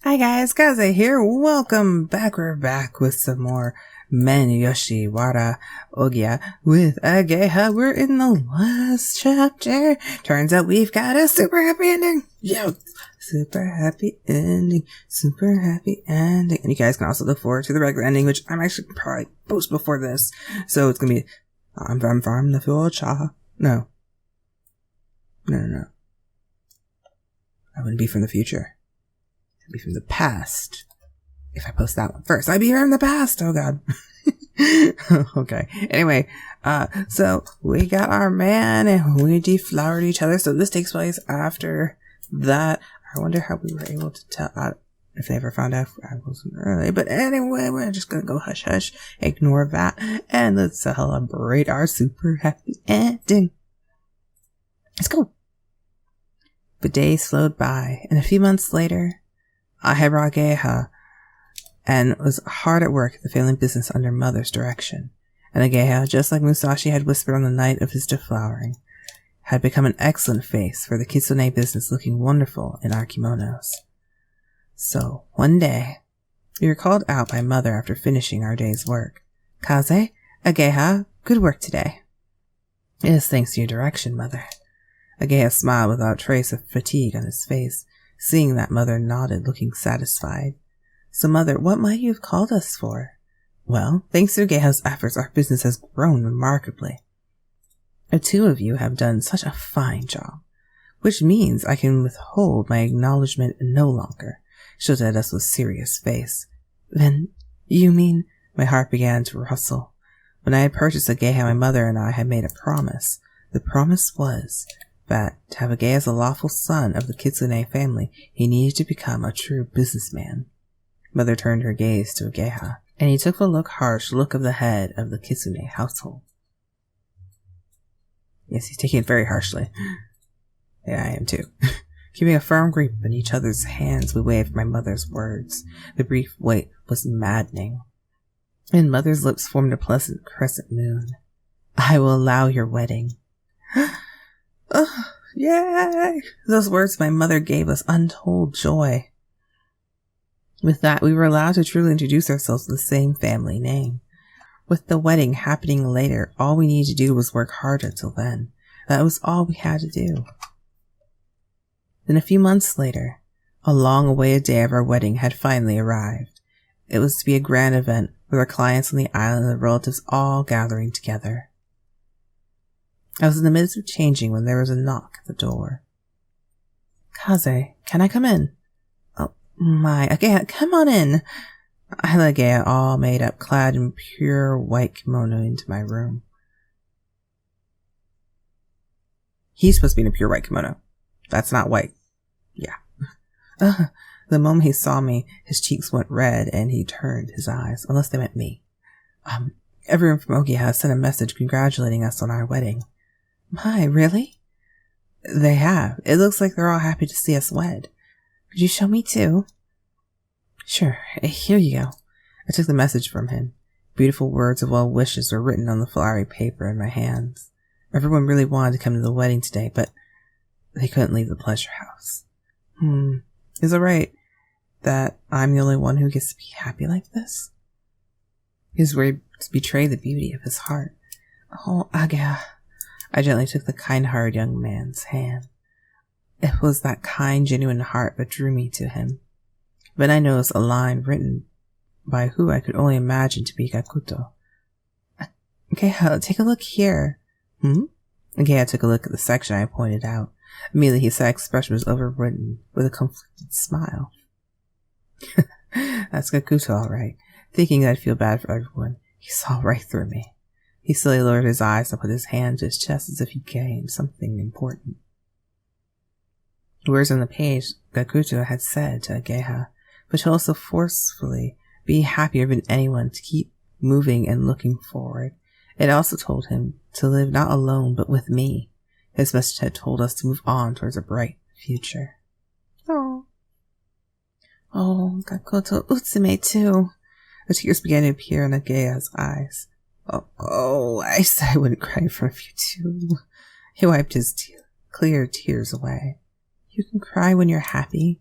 Hi guys, Kaze here. Welcome back. We're back with some more Men Yoshiwara Ohgiya with Ageha. We're in the last chapter. Turns out we've got a super happy ending. Yo, super happy ending. Super happy ending. And you guys can also look forward to the regular ending, which I'm actually probably post before this. So it's gonna be I'm from the future. No. I wouldn't be from the future. Be from the past. If I post that one first, I'd be from the past. Oh god. Okay. Anyway, so we got our man and we deflowered each other. So this takes place after that. I wonder how we were able to tell if they ever found out I wasn't early. But anyway, we're just gonna go hush hush, ignore that, and let's celebrate our super happy ending. Let's go. The days flowed by, and a few months later, I had brought Ageha and was hard at work at the family business under mother's direction. And Ageha, just like Musashi had whispered on the night of his deflowering, had become an excellent face for the kitsune business, looking wonderful in our kimonos. So, one day, we were called out by mother after finishing our day's work. Kaze, Ageha, good work today. It is thanks to your direction, mother. Ageha smiled without trace of fatigue on his face. Seeing that, mother nodded, looking satisfied. So, mother, what might you have called us for? Well, thanks to Ageha's efforts, our business has grown remarkably. The two of you have done such a fine job, which means I can withhold my acknowledgement no longer. She looked at us with serious face. Then, you mean? My heart began to rustle. When I had purchased Ageha, my mother and I had made a promise. The promise was that to have Ageha as a lawful son of the kitsune family, he needed to become a true businessman. Mother turned her gaze to Ageha, and he took the harsh look of the head of the kitsune household. Yes, he's taking it very harshly. Yeah, I am too. Keeping a firm grip in each other's hands, we waved my mother's words. The brief wait was maddening, and mother's lips formed a pleasant crescent moon. I will allow your wedding. Oh, yay! Those words my mother gave us untold joy. With that, we were allowed to truly introduce ourselves with the same family name. With the wedding happening later, all we needed to do was work hard until then. That was all we had to do. Then a few months later, a long-awaited day of our wedding had finally arrived. It was to be a grand event with our clients on the island and the relatives all gathering together. I was in the midst of changing when there was a knock at the door. Kaze, can I come in? Oh my, Ageha, come on in. I let Ageha, all made up, clad in pure white kimono, into my room. He's supposed to be in a pure white kimono. That's not white. Yeah. The moment he saw me, his cheeks went red and he turned his eyes, unless they meant me. Everyone from Ohgiya sent a message congratulating us on our wedding. My, really? They have. It looks like they're all happy to see us wed. Could you show me too? Sure. Here you go. I took the message from him. Beautiful words of well wishes were written on the flowery paper in my hands. Everyone really wanted to come to the wedding today, but they couldn't leave the pleasure house. Is it right that I'm the only one who gets to be happy like this? He was worried to betray the beauty of his heart. Oh, Ageha. I gently took the kind-hearted young man's hand. It was that kind, genuine heart that drew me to him. Then I noticed a line written by who I could only imagine to be Gakuto. Ageha, take a look here. Ageha took a look at the section I pointed out. Immediately his expression was overwritten with a conflicted smile. That's Gakuto, all right. Thinking that I'd feel bad for everyone, he saw right through me. He slowly lowered his eyes and put his hand to his chest as if he gained something important. The words on the page Gakuto had said to Ageha, but to also forcefully be happier than anyone to keep moving and looking forward. It also told him to live not alone but with me. His message had told us to move on towards a bright future. Oh, Gakuto Utsusemi too. The tears began to appear in Ageha's eyes. I said I wouldn't cry in front of you too. He wiped his clear tears away. You can cry when you're happy,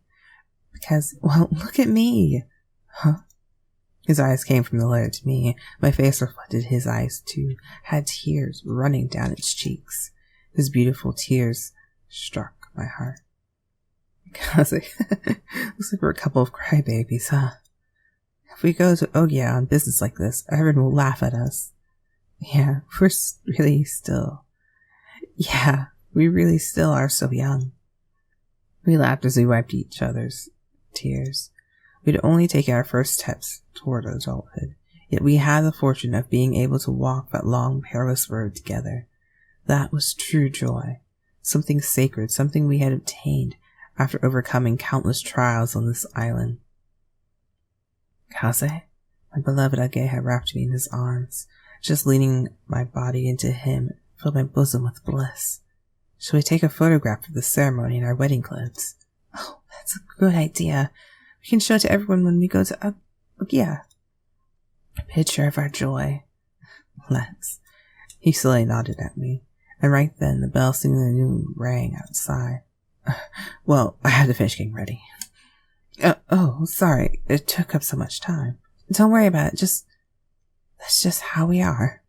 Because, well, look at me. Huh? His eyes came from the letter to me. My face reflected his eyes too, had tears running down its cheeks. His beautiful tears struck my heart. Looks like we're a couple of crybabies, huh? If we go to Ohgiya on business like this, everyone will laugh at us. Yeah, we really still are so young. We laughed as we wiped each other's tears. We'd only taken our first steps toward adulthood, yet we had the fortune of being able to walk that long, perilous road together. That was true joy, something sacred, something we had obtained after overcoming countless trials on this island. Kaze, my beloved Ageha, wrapped me in his arms. Just leaning my body into him filled my bosom with bliss. Shall we take a photograph of the ceremony in our wedding clothes? Oh, that's a good idea. We can show it to everyone when we go to Ohgiya. A picture of our joy. Let's. He slowly nodded at me, and right then the bell singing the noon rang outside. Well, I had to finish getting ready. Oh, sorry. It took up so much time. Don't worry about it. That's just how we are.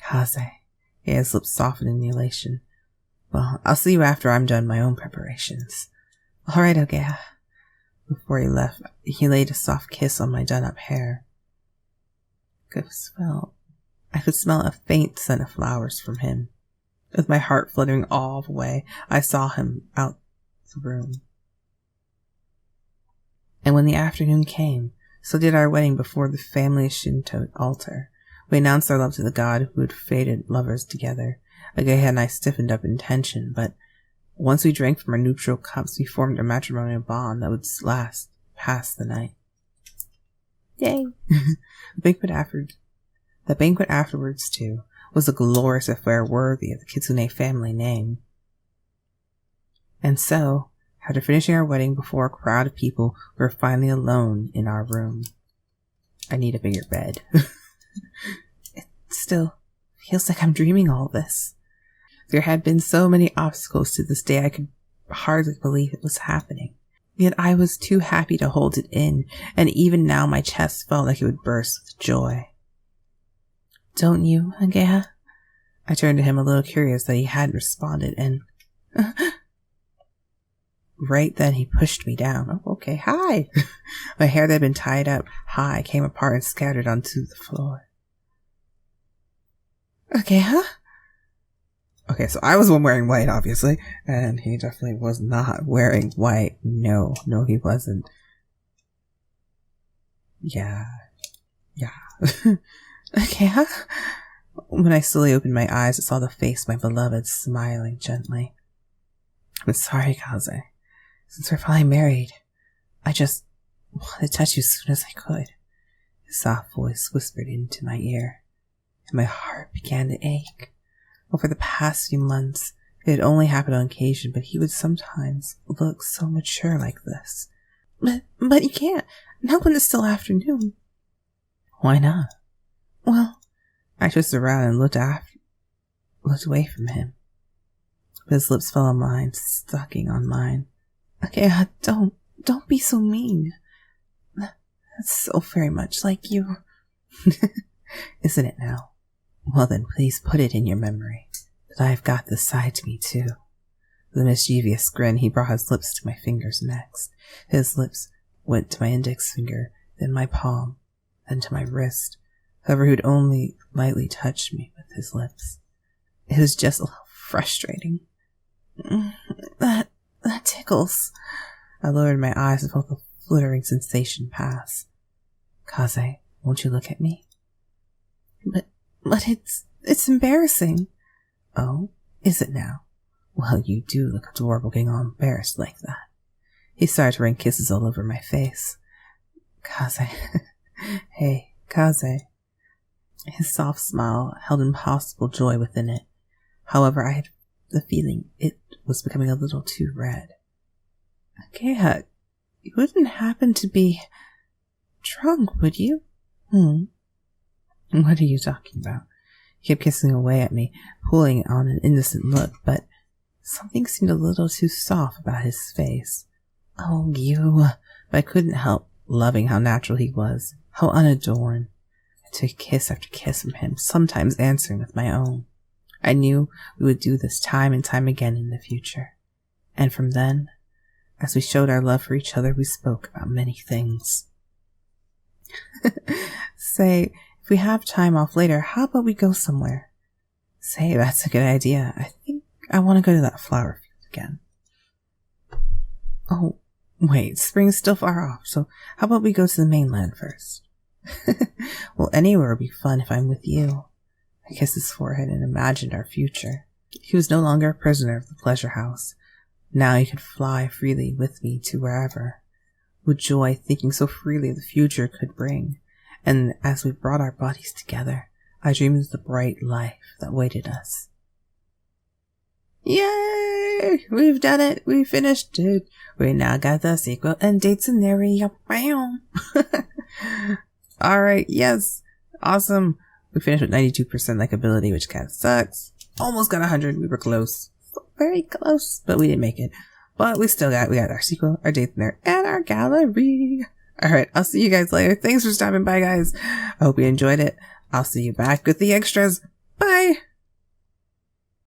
Kaze. His lips softened in elation. Well, I'll see you after I'm done my own preparations. All right, Ageha. Before he left, he laid a soft kiss on my done-up hair. I could smell a faint scent of flowers from him. With my heart fluttering all the way, I saw him out the room. And when the afternoon came, so did our wedding before the family Shinto altar. We announced our love to the god who had fated lovers together. Ageha and I stiffened up in tension, but once we drank from our neutral cups, we formed a matrimonial bond that would last past the night. Yay! The banquet afterwards, too, was a glorious affair worthy of the Kitsune family name. And so, after finishing our wedding before a crowd of people, we were finally alone in our room. I need a bigger bed. It still feels like I'm dreaming all this. There had been so many obstacles to this day I could hardly believe it was happening. Yet I was too happy to hold it in, and even now my chest felt like it would burst with joy. Don't you, Ageha? I turned to him a little curious that he hadn't responded, and right then he pushed me down. Oh, okay, hi! My hair that had been tied up high came apart and scattered onto the floor. Ageha? Okay, so I was the one wearing white, obviously, and he definitely was not wearing white. No, he wasn't. Yeah. Ageha? When I slowly opened my eyes, I saw the face of my beloved smiling gently. I'm sorry, Kaze. Since we're finally married, I just wanted to touch you as soon as I could. His soft voice whispered into my ear, and my heart began to ache. Over the past few months, it had only happened on occasion, but he would sometimes look so mature like this. But you can't. Not when it's still afternoon. Why not? Well, I twisted around and looked away from him. His lips fell on mine, sucking on mine. Okay, don't be so mean. That's so very much like you. Isn't it now? Well then, please put it in your memory that I've got this side to me too. With a mischievous grin, he brought his lips to my fingers next. His lips went to my index finger, then my palm, then to my wrist. However, he would only lightly touch me with his lips. It was just a little frustrating. That tickles. I lowered my eyes and felt the flittering sensation pass. Kaze, won't you look at me? But it's embarrassing. Oh, is it now? Well, you do look adorable getting all embarrassed like that. He started to rain kisses all over my face. Kaze. Hey, Kaze. His soft smile held impossible joy within it. However, I had the feeling it was becoming a little too red. Ageha, you wouldn't happen to be drunk, would you? What are you talking about? He kept kissing away at me, pulling on an innocent look, but something seemed a little too soft about his face. Oh, you... but I couldn't help loving how natural he was, how unadorned. I took kiss after kiss from him, sometimes answering with my own. I knew we would do this time and time again in the future. And from then, as we showed our love for each other, we spoke about many things. Say, if we have time off later, how about we go somewhere? Say, that's a good idea. I think I want to go to that flower field again. Oh, wait, spring's still far off, so how about we go to the mainland first? Well, anywhere would be fun if I'm with you. I kissed his forehead and imagined our future. He was no longer a prisoner of the pleasure house. Now he could fly freely with me to wherever. With joy, thinking so freely the future could bring. And as we brought our bodies together, I dreamed of the bright life that waited us. Yay! We've done it! We finished it! We now got the sequel and date scenario. Alright, yes! Awesome! We finished with 92% likability, which kind of sucks. Almost got 100, we were close. Very close, but we didn't make it. But we got our sequel, our date scenario, and our gallery! Alright, I'll see you guys later. Thanks for stopping by, guys. I hope you enjoyed it. I'll see you back with the extras. Bye!